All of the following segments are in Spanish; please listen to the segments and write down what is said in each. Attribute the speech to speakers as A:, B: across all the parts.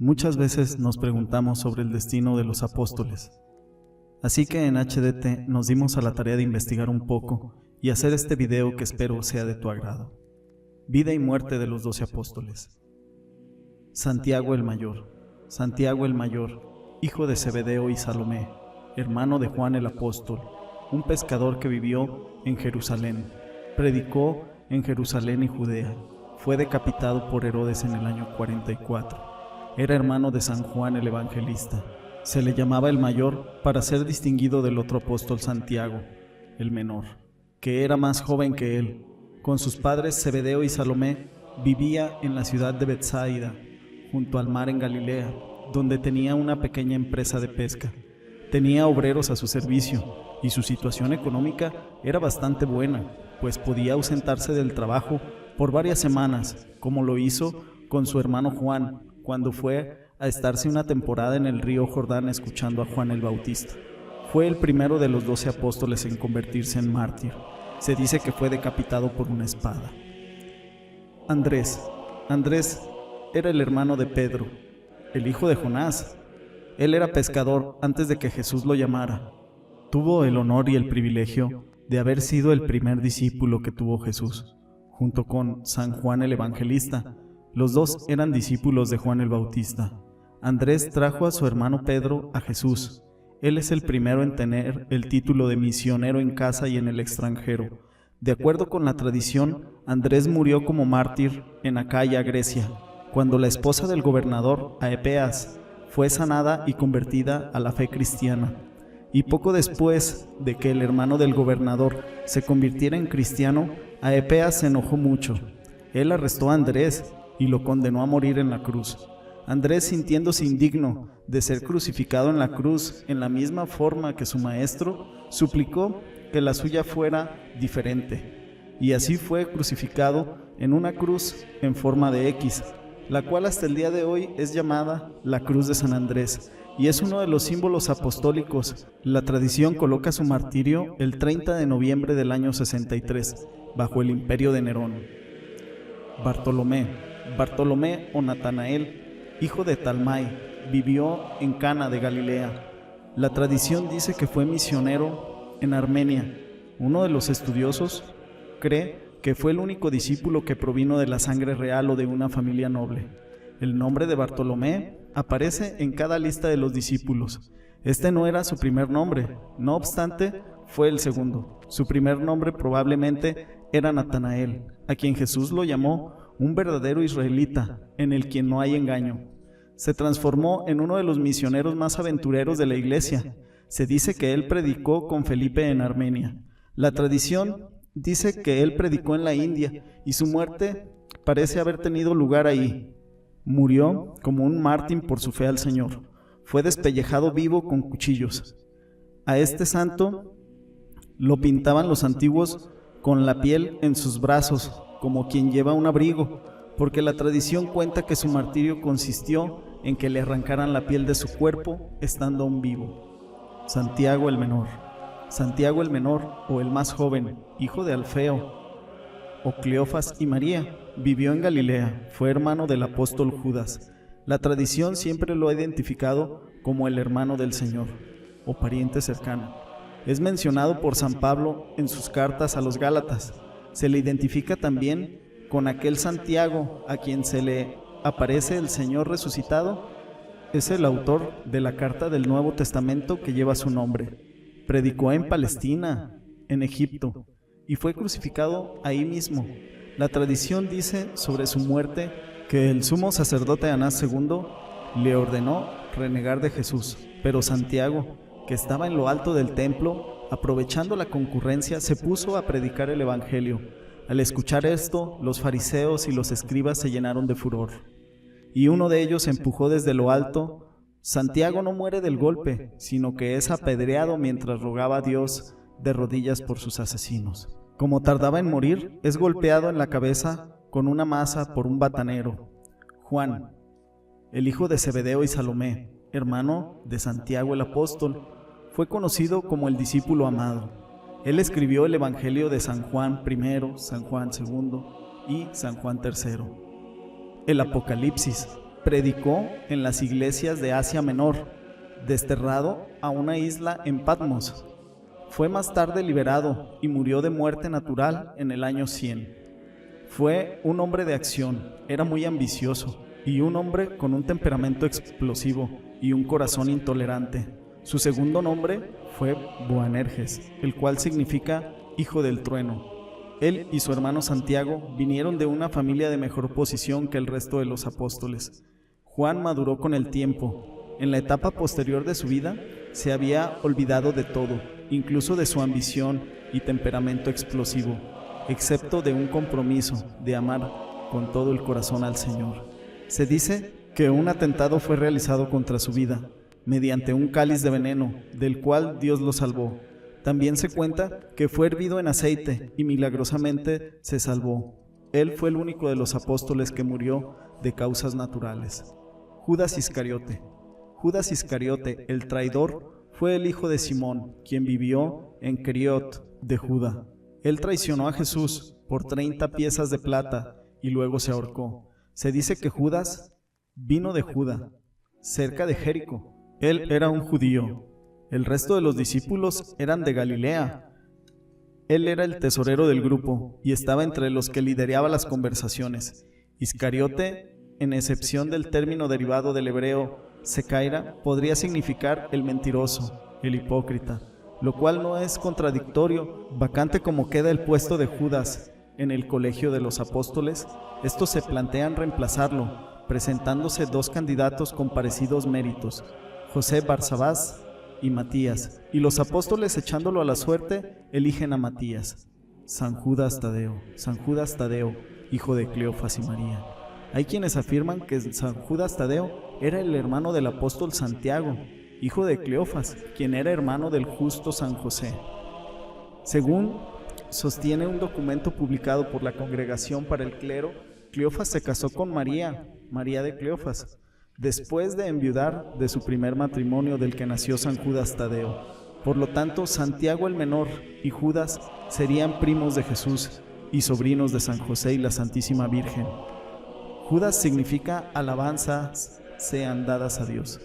A: Muchas veces nos preguntamos sobre el destino de los apóstoles. Así que en HDT nos dimos a la tarea de investigar un poco y hacer este video que espero sea de tu agrado. Vida y muerte de los 12 apóstoles. Santiago el Mayor. Santiago el Mayor, hijo de Zebedeo y Salomé, hermano de Juan el Apóstol, un pescador que vivió en Jerusalén, predicó en Jerusalén y Judea, fue decapitado por Herodes en el año 44. Era hermano de San Juan el Evangelista. Se le llamaba el Mayor para ser distinguido del otro apóstol Santiago, el Menor, que era más joven que él. Con sus padres Zebedeo y Salomé vivía en la ciudad de Betsaida, junto al mar en Galilea, donde tenía una pequeña empresa de pesca. Tenía obreros a su servicio y su situación económica era bastante buena, pues podía ausentarse del trabajo por varias semanas, como lo hizo con su hermano Juan, cuando fue a estarse una temporada en el río Jordán escuchando a Juan el Bautista. Fue el primero de los 12 apóstoles en convertirse en mártir. Se dice que fue decapitado por una espada. Andrés era el hermano de Pedro, el hijo de Jonás. Él era pescador antes de que Jesús lo llamara. Tuvo el honor y el privilegio de haber sido el primer discípulo que tuvo Jesús, junto con San Juan el Evangelista. Los dos eran discípulos de Juan el Bautista. Andrés trajo a su hermano Pedro a Jesús. Él es el primero en tener el título de misionero en casa y en el extranjero. De acuerdo con la tradición, Andrés murió como mártir en Acaya, Grecia, cuando la esposa del gobernador, Aepeas, fue sanada y convertida a la fe cristiana. Y poco después de que el hermano del gobernador se convirtiera en cristiano, Aepeas se enojó mucho. Él arrestó a Andrés y lo condenó a morir en la cruz. Andrés, sintiéndose indigno de ser crucificado en la cruz en la misma forma que su maestro, suplicó que la suya fuera diferente, y así fue crucificado en una cruz en forma de X, la cual hasta el día de hoy es llamada la Cruz de San Andrés, y es uno de los símbolos apostólicos. La tradición coloca su martirio el 30 de noviembre del año 63, bajo el imperio de Nerón. Bartolomé o Natanael, hijo de Talmai, vivió en Cana de Galilea. La tradición dice que fue misionero en Armenia. Uno de los estudiosos cree que fue el único discípulo que provino de la sangre real o de una familia noble. El nombre de Bartolomé aparece en cada lista de los discípulos. Este no era su primer nombre, no obstante, fue el segundo. Su primer nombre probablemente era Natanael, a quien Jesús lo llamó un verdadero israelita, en el quien no hay engaño. Se transformó en uno de los misioneros más aventureros de la iglesia. Se dice que él predicó con Felipe en Armenia. La tradición dice que él predicó en la India y su muerte parece haber tenido lugar ahí. Murió como un mártir por su fe al Señor. Fue despellejado vivo con cuchillos. A este santo lo pintaban los antiguos con la piel en sus brazos, como quien lleva un abrigo, porque la tradición cuenta que su martirio consistió en que le arrancaran la piel de su cuerpo estando aún vivo. Santiago el Menor. Santiago el Menor, o el más joven, hijo de Alfeo, o Cleofas y María, vivió en Galilea, fue hermano del apóstol Judas. La tradición siempre lo ha identificado como el hermano del Señor, o pariente cercano. Es mencionado por San Pablo en sus cartas a los Gálatas. Se le identifica también con aquel Santiago a quien se le aparece el Señor resucitado. Es el autor de la carta del Nuevo Testamento que lleva su nombre. Predicó en Palestina, en Egipto, y fue crucificado ahí mismo. La tradición dice sobre su muerte que el sumo sacerdote Anás II le ordenó renegar de Jesús, pero Santiago, que estaba en lo alto del templo, aprovechando la concurrencia, se puso a predicar el evangelio. Al escuchar esto, los fariseos y los escribas se llenaron de furor, y uno de ellos empujó desde lo alto. Santiago no muere del golpe, sino que es apedreado mientras rogaba a Dios de rodillas por sus asesinos. Como tardaba en morir, es golpeado en la cabeza con una maza por un batanero. Juan, el hijo de Zebedeo y Salomé, hermano de Santiago el apóstol, fue conocido como el discípulo amado. Él escribió el Evangelio de San Juan I, San Juan II y San Juan III. El Apocalipsis. predicó en las iglesias de Asia Menor, desterrado a una isla en Patmos. Fue más tarde liberado y murió de muerte natural en el año 100. Fue un hombre de acción, era muy ambicioso y un hombre con un temperamento explosivo y un corazón intolerante. Su segundo nombre fue Boanerges, el cual significa hijo del trueno. Él y su hermano Santiago vinieron de una familia de mejor posición que el resto de los apóstoles. Juan maduró con el tiempo. En la etapa posterior de su vida se había olvidado de todo, incluso de su ambición y temperamento explosivo, excepto de un compromiso de amar con todo el corazón al Señor. Se dice que un atentado fue realizado contra su vida, mediante un cáliz de veneno, del cual Dios lo salvó. También se cuenta que fue hervido en aceite y milagrosamente se salvó. Él fue el único de los apóstoles que murió de causas naturales. Judas Iscariote. Judas Iscariote, el traidor, fue el hijo de Simón, quien vivió en Queriot de Judá. Él traicionó a Jesús por 30 piezas de plata y luego se ahorcó. Se dice que Judas vino de Judá, cerca de Jericó. Él era un judío. El resto de los discípulos eran de Galilea. Él era el tesorero del grupo y estaba entre los que lideraba las conversaciones. Iscariote, en excepción del término derivado del hebreo secaira, podría significar el mentiroso, el hipócrita, lo cual no es contradictorio. Vacante como queda el puesto de Judas en el colegio de los apóstoles, estos se plantean reemplazarlo, presentándose dos candidatos con parecidos méritos, José Barsabás y Matías, y los apóstoles, echándolo a la suerte, eligen a Matías. San Judas Tadeo, hijo de Cleofas y María. Hay quienes afirman que San Judas Tadeo era el hermano del apóstol Santiago, hijo de Cleofas, quien era hermano del justo San José. Según sostiene un documento publicado por la Congregación para el Clero, Cleofas se casó con María de Cleofas, después de enviudar de su primer matrimonio del que nació San Judas Tadeo. Por lo tanto, Santiago el menor y Judas serían primos de Jesús y sobrinos de San José y la Santísima Virgen. Judas significa alabanzas sean dadas a Dios.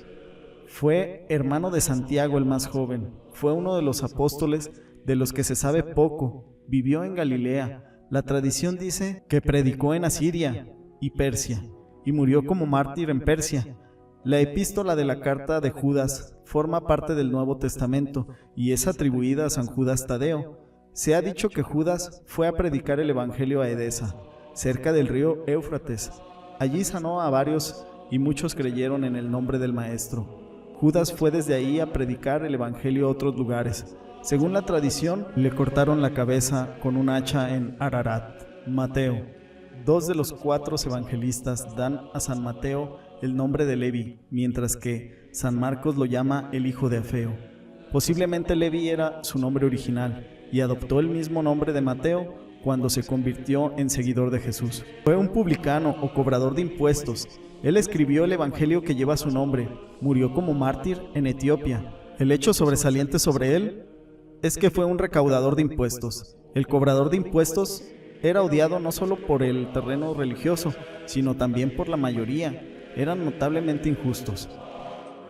A: Fue hermano de Santiago el más joven, fue uno de los apóstoles de los que se sabe poco, vivió en Galilea. La tradición dice que predicó en Asiria y Persia, y murió como mártir en Persia. La epístola de la carta de Judas forma parte del Nuevo Testamento y es atribuida a San Judas Tadeo. Se ha dicho que Judas fue a predicar el evangelio a Edesa, cerca del río Éufrates. Allí sanó a varios y muchos creyeron en el nombre del Maestro. Judas fue desde ahí a predicar el evangelio a otros lugares. Según la tradición, le cortaron la cabeza con un hacha en Ararat. Mateo. 2 de los 4 evangelistas dan a San Mateo el nombre de Levi, mientras que San Marcos lo llama el hijo de Alfeo. Posiblemente Levi era su nombre original y adoptó el mismo nombre de Mateo cuando se convirtió en seguidor de Jesús. Fue un publicano o cobrador de impuestos. Él escribió el evangelio que lleva su nombre. Murió como mártir en Etiopía. El hecho sobresaliente sobre él es que fue un recaudador de impuestos. El cobrador de impuestos era odiado no solo por el terreno religioso, sino también por la mayoría. Eran notablemente injustos.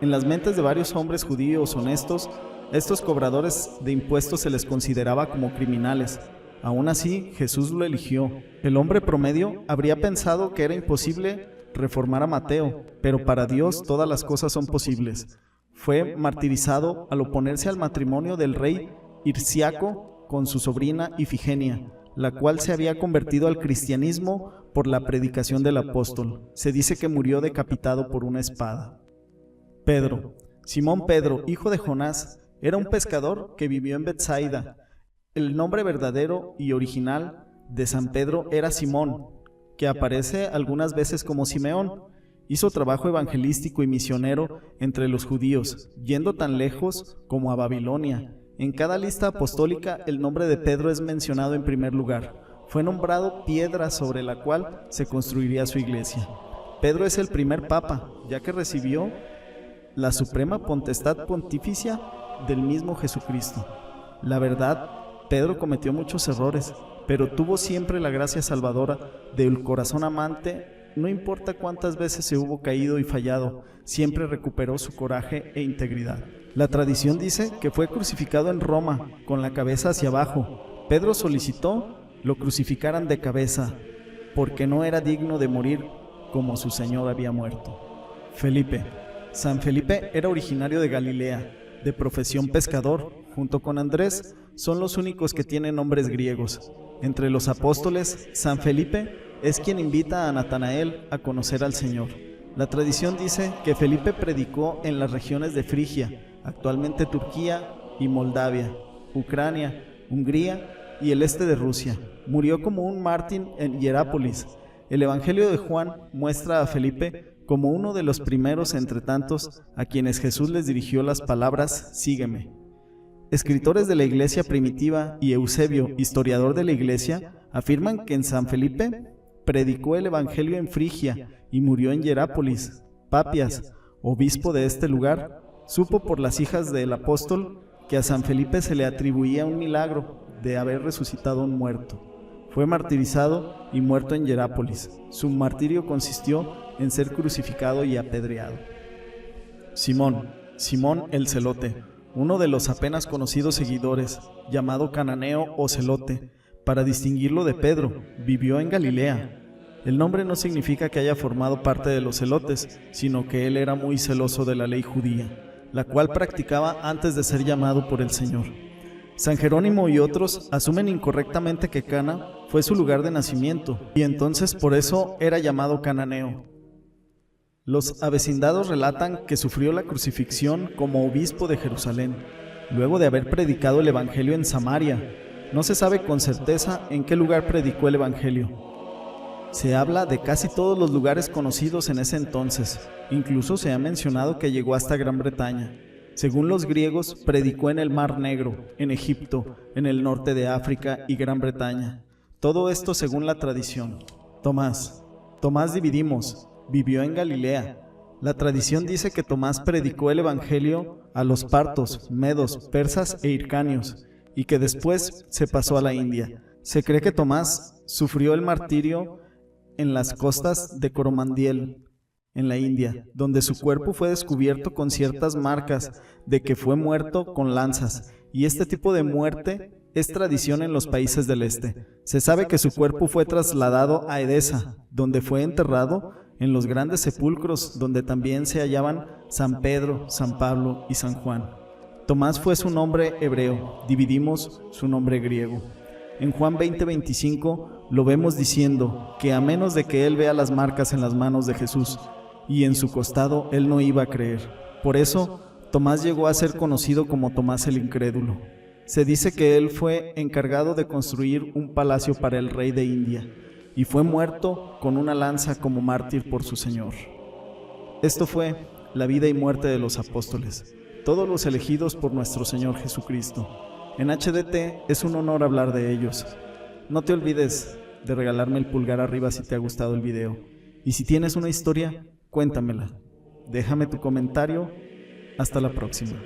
A: En las mentes de varios hombres judíos honestos, estos cobradores de impuestos se les consideraba como criminales. Aún así, Jesús lo eligió. El hombre promedio habría pensado que era imposible reformar a Mateo, pero para Dios todas las cosas son posibles. Fue martirizado al oponerse al matrimonio del rey Hirciaco con su sobrina Ifigenia, la cual se había convertido al cristianismo por la predicación del apóstol. Se dice que murió decapitado por una espada. Pedro. Simón Pedro, hijo de Jonás, era un pescador que vivió en Betsaida. El nombre verdadero y original de San Pedro era Simón, que aparece algunas veces como Simeón. Hizo trabajo evangelístico y misionero entre los judíos, yendo tan lejos como a Babilonia. En cada lista apostólica el nombre de Pedro es mencionado en primer lugar. Fue nombrado piedra sobre la cual se construiría su iglesia. Pedro es el primer papa, ya que recibió la suprema potestad pontificia del mismo Jesucristo. La verdad, Pedro cometió muchos errores, pero tuvo siempre la gracia salvadora del corazón amante no importa cuántas veces se hubo caído y fallado, siempre recuperó su coraje e integridad. La tradición dice que fue crucificado en Roma, con la cabeza hacia abajo. Pedro solicitó lo crucificaran de cabeza, porque no era digno de morir como su Señor había muerto. Felipe. San Felipe era originario de Galilea, de profesión pescador. Junto con Andrés, son los únicos que tienen nombres griegos. Entre los apóstoles, San Felipe es quien invita a Natanael a conocer al Señor. La tradición dice que Felipe predicó en las regiones de Frigia, actualmente Turquía, y Moldavia, Ucrania, Hungría y el este de Rusia. Murió como un mártir en Hierápolis. El Evangelio de Juan muestra a Felipe como uno de los primeros entre tantos a quienes Jesús les dirigió las palabras «Sígueme». Escritores de la iglesia primitiva y Eusebio, historiador de la iglesia, afirman que en San Felipe predicó el Evangelio en Frigia y murió en Hierápolis. Papias, obispo de este lugar, supo por las hijas del apóstol que a San Felipe se le atribuía un milagro de haber resucitado a un muerto. Fue martirizado y muerto en Hierápolis. Su martirio consistió en ser crucificado y apedreado. Simón el Celote, uno de los apenas conocidos seguidores, llamado Cananeo o Celote, para distinguirlo de Pedro, vivió en Galilea. El nombre no significa que haya formado parte de los celotes, sino que él era muy celoso de la ley judía, la cual practicaba antes de ser llamado por el Señor. San Jerónimo y otros asumen incorrectamente que Cana fue su lugar de nacimiento, y entonces por eso era llamado Cananeo. Los avecindados relatan que sufrió la crucifixión como obispo de Jerusalén, luego de haber predicado el Evangelio en Samaria. No se sabe con certeza en qué lugar predicó el Evangelio. Se habla de casi todos los lugares conocidos en ese entonces, incluso se ha mencionado que llegó hasta Gran Bretaña. Según los griegos, predicó en el Mar Negro, en Egipto, en el norte de África y Gran Bretaña. Todo esto según la tradición. Tomás Dividimos, vivió en Galilea. La tradición dice que Tomás predicó el Evangelio a los partos, medos, persas e hircanios, y que después se pasó a la India. Se cree que Tomás sufrió el martirio en las costas de Coromandiel, en la India, donde su cuerpo fue descubierto con ciertas marcas de que fue muerto con lanzas, y este tipo de muerte es tradición en los países del este. Se sabe que su cuerpo fue trasladado a Edesa, donde fue enterrado en los grandes sepulcros donde también se hallaban San Pedro, San Pablo y San Juan. Tomás fue su nombre hebreo, Dividimos su nombre griego. En Juan 20:25 lo vemos diciendo que a menos de que él vea las marcas en las manos de Jesús y en su costado, él no iba a creer. Por eso, Tomás llegó a ser conocido como Tomás el Incrédulo. Se dice que él fue encargado de construir un palacio para el rey de India y fue muerto con una lanza como mártir por su Señor. Esto fue la vida y muerte de los apóstoles, todos los elegidos por nuestro Señor Jesucristo. En HDT es un honor hablar de ellos. No te olvides de regalarme el pulgar arriba si te ha gustado el video. Y si tienes una historia, cuéntamela. Déjame tu comentario. Hasta la próxima.